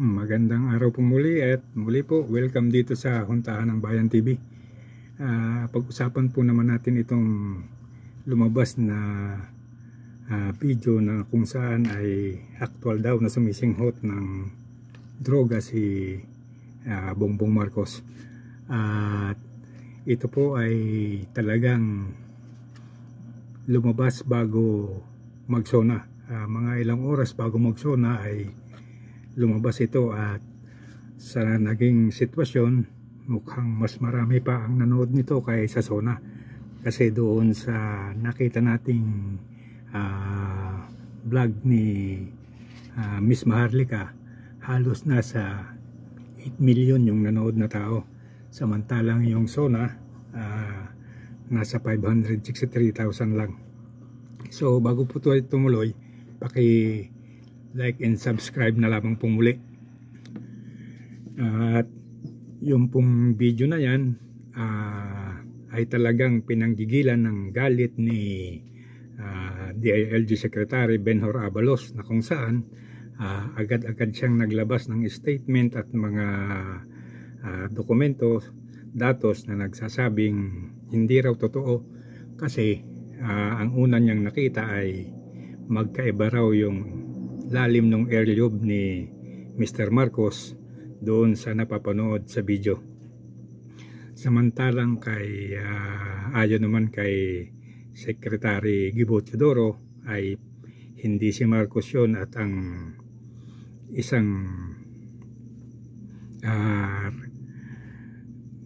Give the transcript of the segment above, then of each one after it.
Magandang araw po muli at muli po welcome dito sa Huntahan ng Bayan TV. Pag-usapan po naman natin itong lumabas na video na kung saan ay actual daw na sumisinghot ng droga si Bongbong Marcos. At ito po ay talagang lumabas bago magsona. Mga ilang oras bago magsona ay lumabas ito, at sa naging sitwasyon mukhang mas marami pa ang nanood nito kaysa sa SONA, kasi doon sa nakita nating vlog ni Miss Maharlika, halos nasa 8 million yung nanood na tao, samantalang yung SONA nasa 563,000 lang. So bago po ito tumuloy, like and subscribe na lamang pong muli. At yung pong video na yan ay talagang pinanggigilan ng galit ni DILG Secretary Benhur Abalos, na kung saan agad-agad siyang naglabas ng statement at mga dokumento, datos na nagsasabing hindi raw totoo, kasi ang una niyang nakita ay magkaiba raw yung lalim ng earlobe ni Mr. Marcos doon sa napapanood sa video. Samantalang ayon naman kay Secretary Gibo Teodoro ay hindi si Marcos yun, at ang isang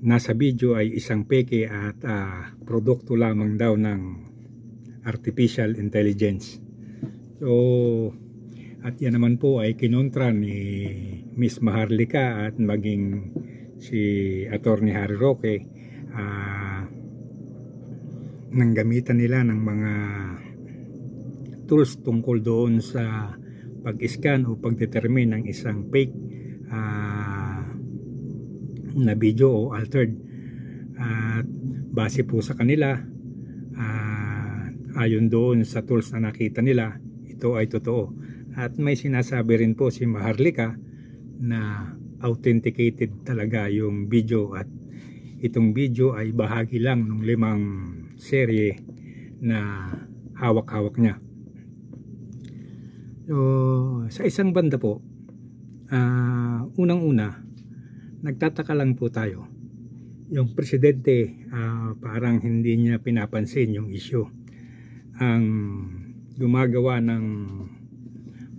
nasa video ay isang peke at produkto lamang daw ng artificial intelligence. So at yan naman po ay kinontra ni Miss Maharlika at maging si Attorney Harry Roque. Nanggamitan nila ng mga tools tungkol doon sa pag-scan o pag-determine ng isang fake na video o altered. At base po sa kanila, ayon doon sa tools na nakita nila, ito ay totoo. At may sinasabi rin po si Maharlika na authenticated talaga yung video, at itong video ay bahagi lang ng 5 serye na hawak-hawak niya. So, sa isang banda po, unang-una, nagtataka lang po tayo. Yung presidente parang hindi niya pinapansin yung issue. Ang gumagawa ng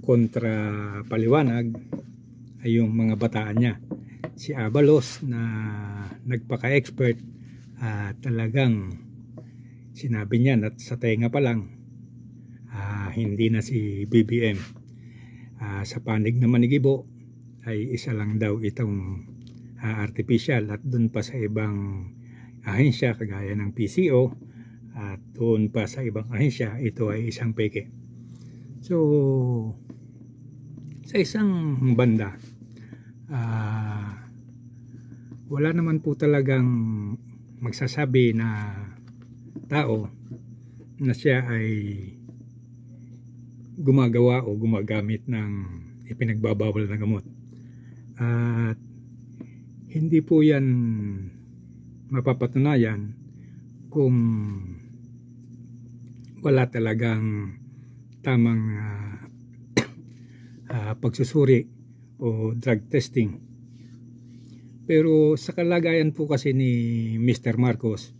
kontra paliwanag ay yung mga bataan niya. Si Abalos na nagpaka-expert, talagang sinabi niya at sa tenga pa lang, hindi na si BBM. Sa panig naman ni Gibo ay isa lang daw itong artificial, at doon pa sa ibang ahensya kagaya ng PCO, at doon pa sa ibang ahensya ito ay isang peke. So sa isang banda, wala naman po talagang magsasabi na tao na siya ay gumagawa o gumagamit ng ipinagbabawal na gamot. At hindi po yan mapapatunayan kung wala talagang tamang pagsusuri o drug testing. Pero sa kalagayan po kasi ni Mr. Marcos,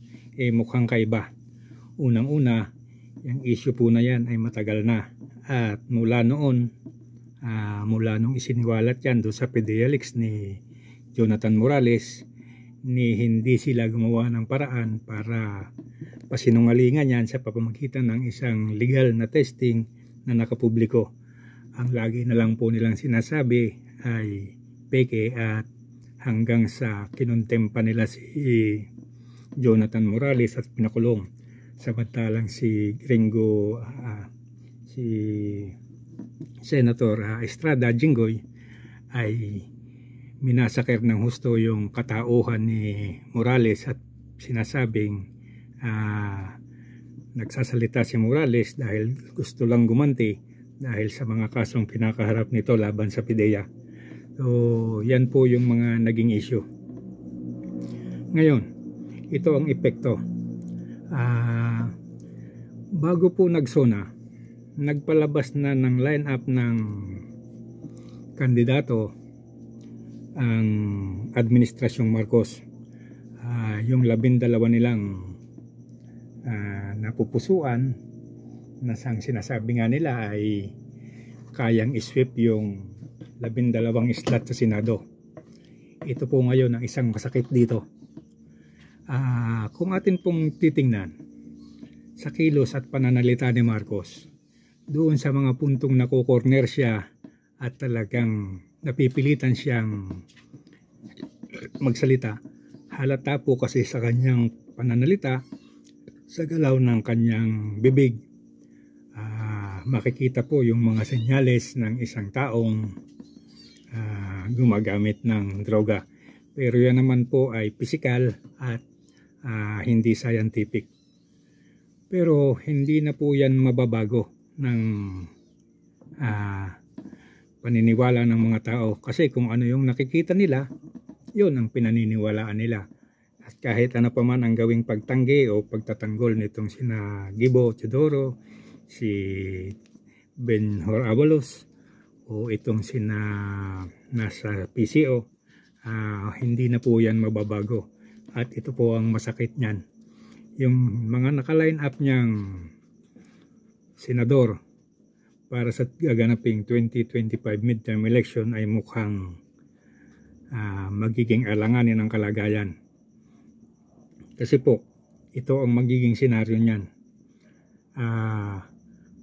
mukhang kaiba. Unang-una, yung issue po na yan ay matagal na, at mula noon, mula nung isiniwalat yan doon sa PDLX ni Jonathan Morales, hindi sila gumawa ng paraan para pasinungalingan yan sa pamamagitan ng isang legal na testing na nakapubliko. Ang lagi na lang po nilang sinasabi ay peke, at hanggang sa kinontempa nila si Jonathan Morales at pinakulong. Samantalang si Gringo, si Senator Estrada Jinggoy ay minasakir ng husto yung katauhan ni Morales, at sinasabing nagsasalita si Morales dahil gusto lang gumanti dahil sa mga kasong kinakaharap nito laban sa PIDEA. So, yan po yung mga naging issue. Ngayon, ito ang epekto. Bago po nagsona, nagpalabas na ng line-up ng kandidato ang Administrasyong Marcos. Yung 12 nilang napupusuan na sang sinasabi nga nila ay kayang isweep yung 12 slot sa Senado. Ito po ngayon ang isang masakit dito. Kung atin pong titingnan sa kilos at pananalita ni Marcos, doon sa mga puntong nakukorner siya at talagang napipilitan siyang magsalita, halata po kasi sa kanyang pananalita, sa galaw ng kanyang bibig, makikita po yung mga senyales ng isang taong gumagamit ng droga. Pero yan naman po ay physical at hindi scientific. Pero hindi na po yan mababago ng paniniwala ng mga tao. Kasi kung ano yung nakikita nila, yun ang pinaniniwalaan nila. At kahit ano pa man ang gawing pagtanggi o pagtatanggol nitong sina Gibo Teodoro, si Benhur Abalos, o itong sina nasa PCO, hindi na po yan mababago. At ito po ang masakit niyan. Yung mga naka-line up niyang senador para sa gaganaping 2025 midterm election ay mukhang magiging alanganin ang kalagayan. Kasi po, ito ang magiging senaryo niyan.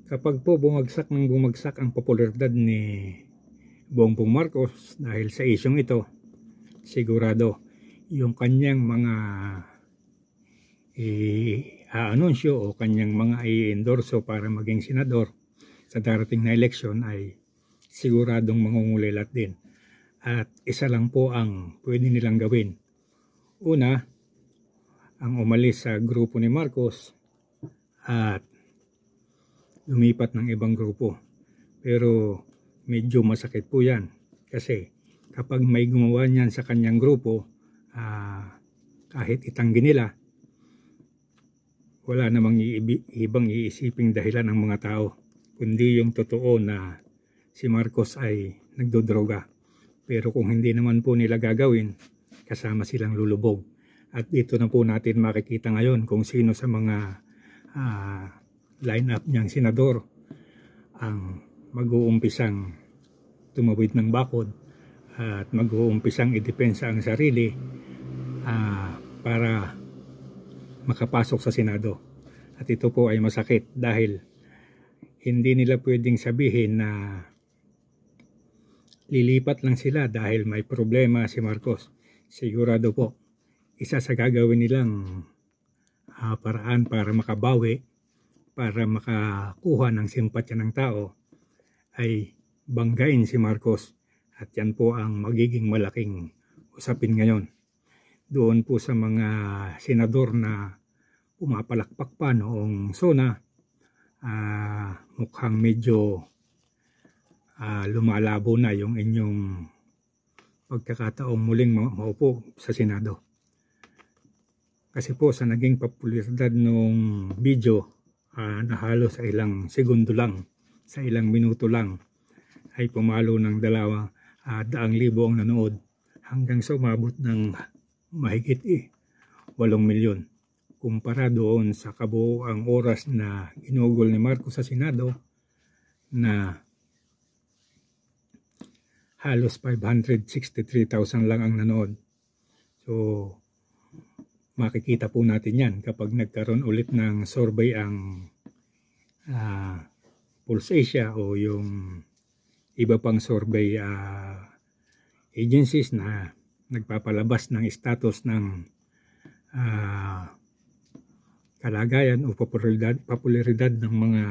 Kapag po bumagsak ang popularidad ni Bongbong Marcos dahil sa isyong ito, sigurado yung kanyang mga i-anunsyo o kanyang mga i-endorso para maging senador sa darating na eleksyon ay siguradong mangungulilat din. At isa lang po ang pwede nilang gawin. Una, ang umalis sa grupo ni Marcos at lumipat ng ibang grupo. Pero medyo masakit po yan. Kasi kapag may gumawa niyan sa kanyang grupo, kahit itanggi nila, wala namang ibang iisiping dahilan ng mga tao, kundi yung totoo na si Marcos ay nagdodroga. Pero kung hindi naman po nila gagawin, kasama silang lulubog. At dito na po natin makikita ngayon kung sino sa mga line-up niyang senador ang mag-uumpisang tumawid ng bakod at mag-uumpisang idepensa ang sarili para makapasok sa Senado. At ito po ay masakit dahil hindi nila pwedeng sabihin na lilipat lang sila dahil may problema si Marcos. Sigurado po, isa sa gagawin nilang paraan para makabawi, para makakuha ng simpatya ng tao, ay banggain si Marcos. At yan po ang magiging malaking usapin ngayon. Doon po sa mga senador na pumapalakpak pa noong SONA, mukhang medyo lumalabo na yung inyong pagkakataong muling maupo sa Senado. Kasi po sa naging popularidad nung video na halos sa ilang segundo lang, sa ilang minuto lang, ay pumalo ng 200,000 ang nanood hanggang sa umabot ng mahigit 8 milyon. Kumpara doon sa kabuoang oras na ginugol ni Marcos sa Senado na halos 563,000 lang ang nanood. So, makikita po natin yan kapag nagkaroon ulit ng survey ang Pulse Asia o yung iba pang survey agencies na nagpapalabas ng status ng kalagayan o popularidad ng mga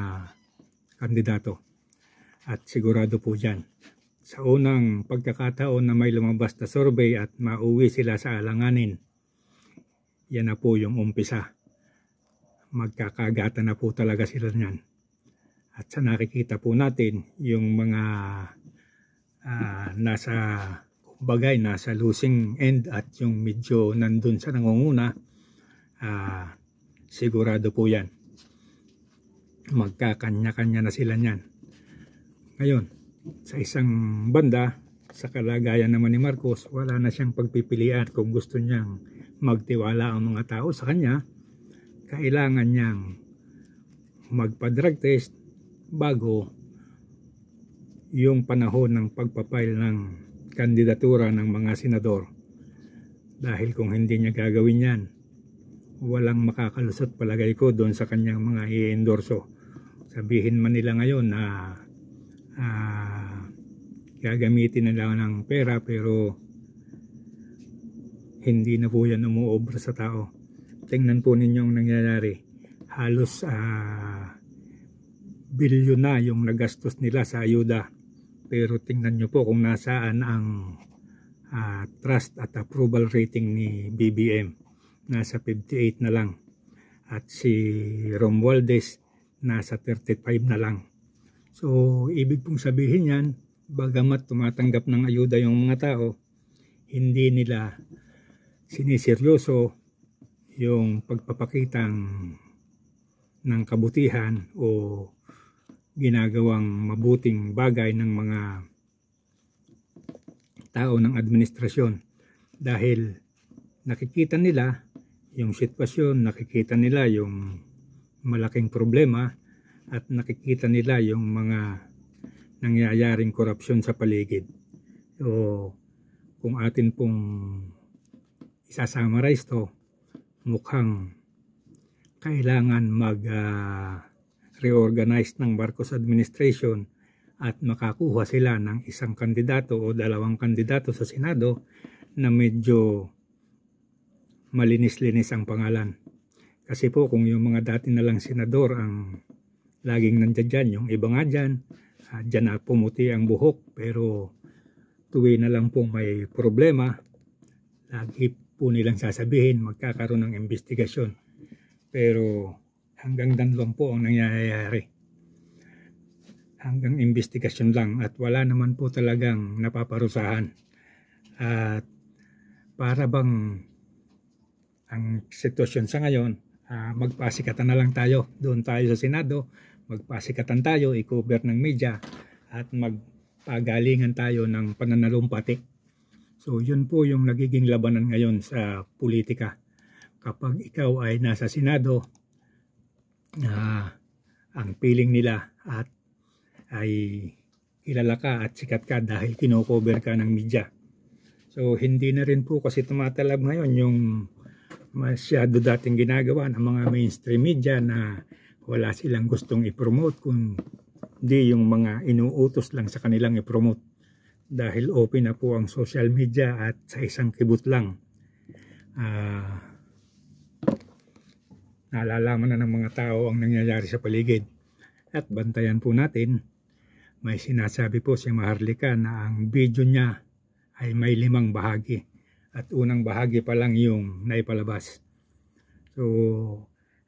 kandidato. At sigurado po dyan, sa unang pagkakataon na may lumabas na survey at mauwi sila sa alanganin, yan na po yung umpisa. Magkakagatan na po talaga sila niyan. At sa nakikita po natin, yung mga nasa losing end at yung medyo nandun sa nangunguna, sigurado po yan. Magkakanya-kanya na sila niyan. Ngayon, sa isang banda, sa kalagayan naman ni Marcos, wala na siyang pagpipilian. Kung gusto niyang magtiwala ang mga tao sa kanya, kailangan niyang magpa-drug test bago yung panahon ng pagpapile ng kandidatura ng mga senador. Dahil kung hindi niya gagawin yan, walang makakalusot palagay ko doon sa kanyang mga i-endorso. Sabihin man nila ngayon na gagamitin nila ng pera, pero hindi na po yan umuobra sa tao. Tingnan po ninyo ang nangyayari. Halos bilyon na yung nagastos nila sa ayuda. Pero tingnan nyo po kung nasaan ang trust at approval rating ni BBM. Nasa 58 na lang. At si Romualdez nasa 35 na lang. So, ibig pong sabihin yan, bagamat tumatanggap ng ayuda yung mga tao, hindi nila siniseryoso yung pagpapakitang ng kabutihan o ginagawang mabuting bagay ng mga tao ng administrasyon. Dahil nakikita nila yung sitwasyon, nakikita nila yung malaking problema, at nakikita nila yung mga nangyayaring korupsyon sa paligid. So, kung atin pong isasummarize to, mukhang kailangan reorganize ng Marcos administration at makakuha sila ng isang kandidato o dalawang kandidato sa Senado na medyo malinis-linis ang pangalan. Kasi po kung yung mga dati na lang senador ang laging nandiyan dyan, yung iba nga dyan, dyan na pumuti ang buhok, pero tuwi na lang po may problema, lagi po nilang sasabihin magkakaroon ng investigasyon. Pero hanggang dan lang po ang nangyayari. Hanggang investigasyon lang at wala naman po talagang napaparusahan. At para bang ang sitwasyon sa ngayon, magpasikatan na lang tayo. Doon tayo sa Senado, magpasikatan tayo, i-cover ng media at magpagalingan tayo ng pananalumpati. So yun po yung nagiging labanan ngayon sa politika. Kapag ikaw ay nasa Senado, ang piling nila at ay kilala ka at sikat ka dahil kino-cover ka ng media. So hindi na rin po kasi tumatalab ngayon yung masyado dating ginagawa ng mga mainstream media na wala silang gustong i-promote, kundi yung mga inuutos lang sa kanilang i-promote. Dahil open na po ang social media at sa isang kibot lang nalalaman na ng mga tao ang nangyayari sa paligid. At bantayan po natin, may sinasabi po si Maharlika na ang video niya ay may 5 bahagi. At unang bahagi pa lang yung naipalabas. So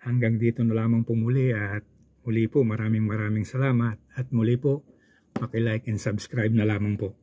hanggang dito na lamang po muli, at muli po maraming salamat, at muli po paki-like and subscribe na lamang po.